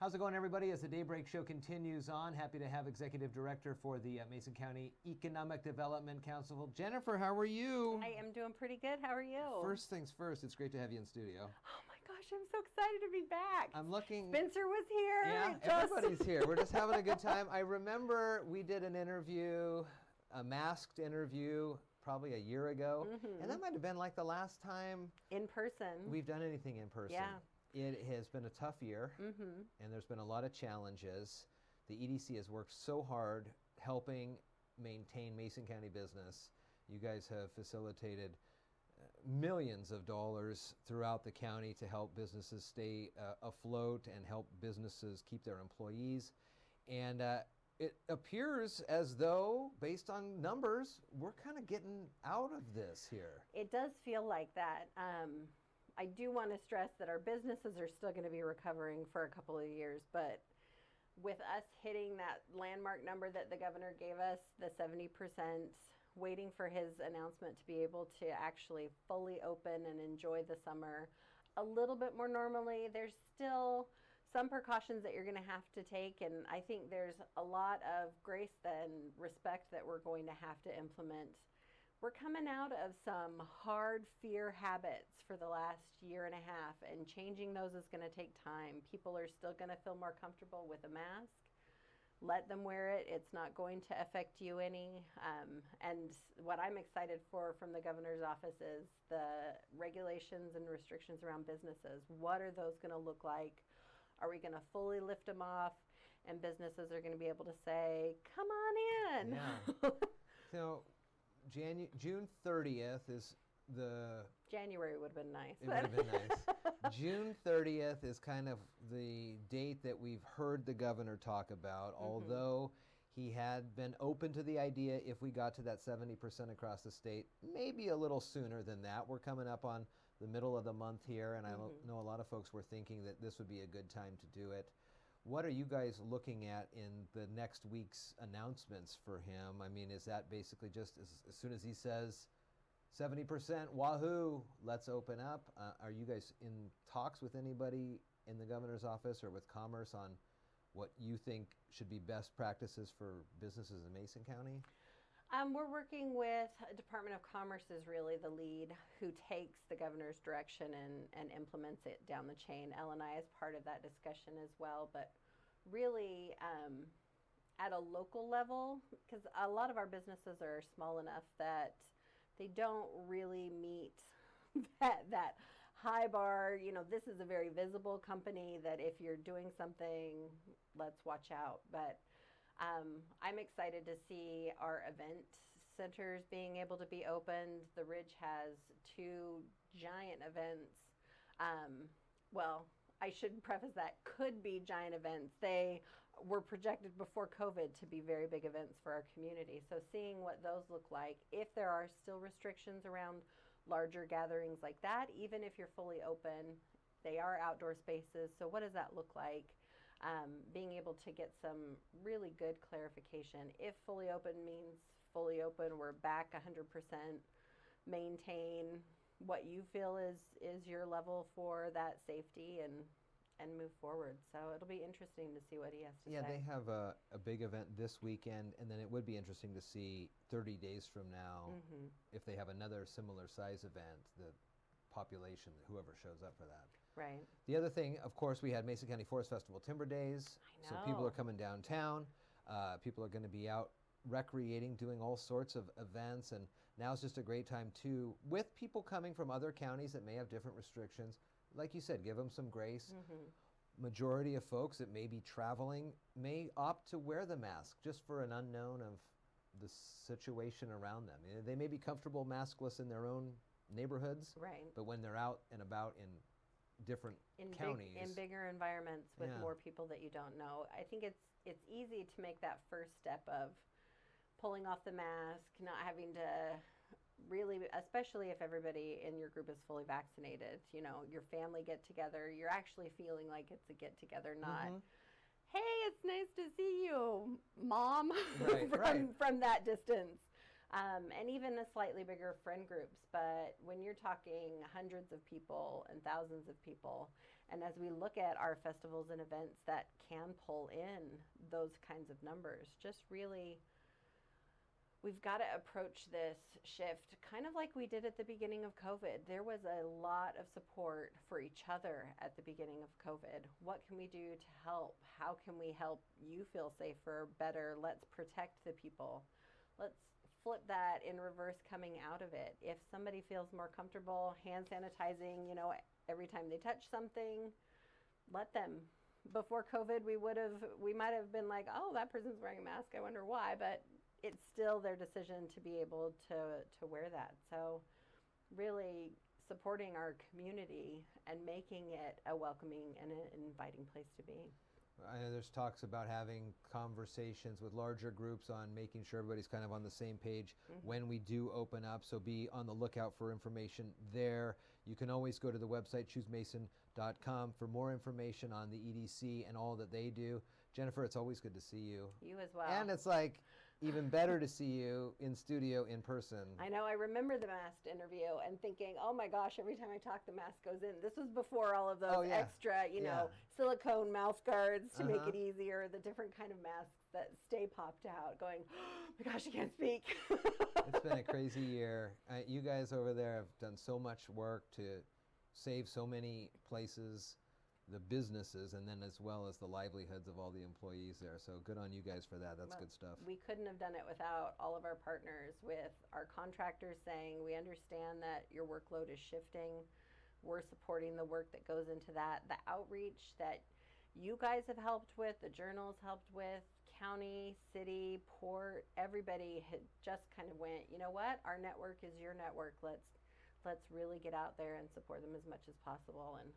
How's it going, everybody? As the Daybreak Show continues on, happy to have Executive Director for the Mason County Economic Development Council, Jennifer. How are you? I am doing pretty good. How are you? First things first, it's great to have you in studio. Oh my gosh, I'm so excited to be back. I'm looking. Spencer was here. Yeah, everybody's here. We're just having a good time. I remember we did an interview, a masked interview, probably a year ago, and that might have been like the last time in person we've done anything in person. Yeah. It has been a tough year, and there's been a lot of challenges. The EDC has worked so hard helping maintain Mason County business. You guys have facilitated millions of dollars throughout the county to help businesses stay afloat and help businesses keep their employees. And it appears as though, based on numbers, we're kind of getting out of this here. It does feel like that. I do want to stress that our businesses are still going to be recovering for a couple of years, but with us hitting that landmark number that the governor gave us, the 70%, waiting for his announcement to be able to actually fully open and enjoy the summer a little bit more normally, there's still some precautions that you're going to have to take, and I think there's a lot of grace and respect that we're going to have to implement. We're coming out of some hard fear habits for the last year and a half, and changing those is going to take time. People are still going to feel more comfortable with a mask. Let them wear it. It's not going to affect you any. And what I'm excited for from the governor's office is the regulations and restrictions around businesses. What are those going to look like? Are we going to fully lift them off? And businesses are going to be able to say, come on in. Yeah. So June 30th is the... January would have been nice. It would have been nice. June 30th is kind of the date that we've heard the governor talk about, although he had been open to the idea if we got to that 70% across the state, maybe a little sooner than that. We're coming up on the middle of the month here, and I know a lot of folks were thinking that this would be a good time to do it. What are you guys looking at in the next week's announcements for him? I mean, is that basically just as soon as he says 70%, wahoo, let's open up? Are you guys in talks with anybody in the governor's office or with Commerce on what you think should be best practices for businesses in Mason County? We're working with Department of Commerce is really the lead who takes the governor's direction and implements it down the chain. L&I is part of that discussion as well, but really at a local level, because a lot of our businesses are small enough that they don't really meet that high bar. You know, this is a very visible company that if you're doing something, let's watch out. But I'm excited to see our event centers being able to be opened. The Ridge has 2 giant events. Well, I should preface that could be giant events. They were projected before COVID to be very big events for our community. So seeing what those look like, if there are still restrictions around larger gatherings like that, even if you're fully open, they are outdoor spaces. So what does that look like? Being able to get some really good clarification. If fully open means fully open, we're back 100%, maintain what you feel is your level for that safety and move forward. So it'll be interesting to see what he has to say. Yeah, they have a big event this weekend, and then it would be interesting to see 30 days from now if they have another similar size event, the population, whoever shows up for that. Right. The other thing, of course, we had Mason County Forest Festival Timber Days. I know. So people are coming downtown. People are going to be out recreating, doing all sorts of events, and now it's just a great time too, with people coming from other counties that may have different restrictions. Like you said, give them some grace. Majority of folks that may be traveling may opt to wear the mask just for an unknown of the situation around them. You know, they may be comfortable maskless in their own neighborhoods, right, but when they're out and about in different counties, in bigger environments with more people that you don't know, I think it's easy to make that first step of pulling off the mask, not having to really, especially if everybody in your group is fully vaccinated, you know, your family get together, you're actually feeling like it's a get together, not hey, it's nice to see you, Mom, from that distance. And even the slightly bigger friend groups. But when you're talking hundreds of people and thousands of people, And as we look at our festivals and events that can pull in those kinds of numbers, just really, we've got to approach this shift kind of like we did at the beginning of COVID. There was a lot of support for each other at the beginning of COVID. What can we do to help? How can we help you feel safer, better? Let's protect the people. Let's flip that in reverse coming out of it. If somebody feels more comfortable hand sanitizing, every time they touch something, let them. Before COVID, we might have been like, oh, that person's wearing a mask, I wonder why, but it's still their decision to be able to wear that. So really supporting our community and making it a welcoming and an inviting place to be. I know there's talks about having conversations with larger groups on making sure everybody's kind of on the same page when we do open up. So be on the lookout for information there. You can always go to the website, choosemason.com, for more information on the EDC and all that they do. Jennifer, it's always good to see you. You as well. And it's like even better to see you in studio in person. I know. I remember the masked interview and thinking, oh my gosh, every time I talk, the mask goes in. This was before all of those extra, silicone mouth guards to make it easier, the different kind of masks that stay popped out, going, oh my gosh, I can't speak. It's been a crazy year. You guys over there have done so much work to save so many places, the businesses, and then as well as the livelihoods of all the employees there. So good on you guys for that. That's good stuff. We couldn't have done it without all of our partners, with our contractors saying, we understand that your workload is shifting. We're supporting the work that goes into that. The outreach that you guys have helped with, the journals helped with, county, city, port, everybody had just kind of went, you know what? Our network is your network. Let's really get out there and support them as much as possible. And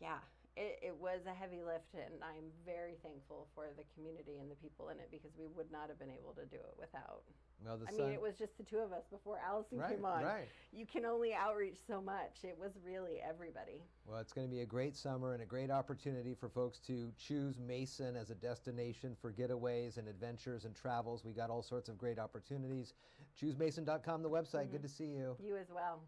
yeah, it was a heavy lift, and I'm very thankful for the community and the people in it, because we would not have been able to do it without. Well, it was just the two of us before Allison came on. Right. You can only outreach so much. It was really everybody. Well, it's going to be a great summer and a great opportunity for folks to choose Mason as a destination for getaways and adventures and travels. We got all sorts of great opportunities. ChooseMason.com, the website. Good to see you. You as well.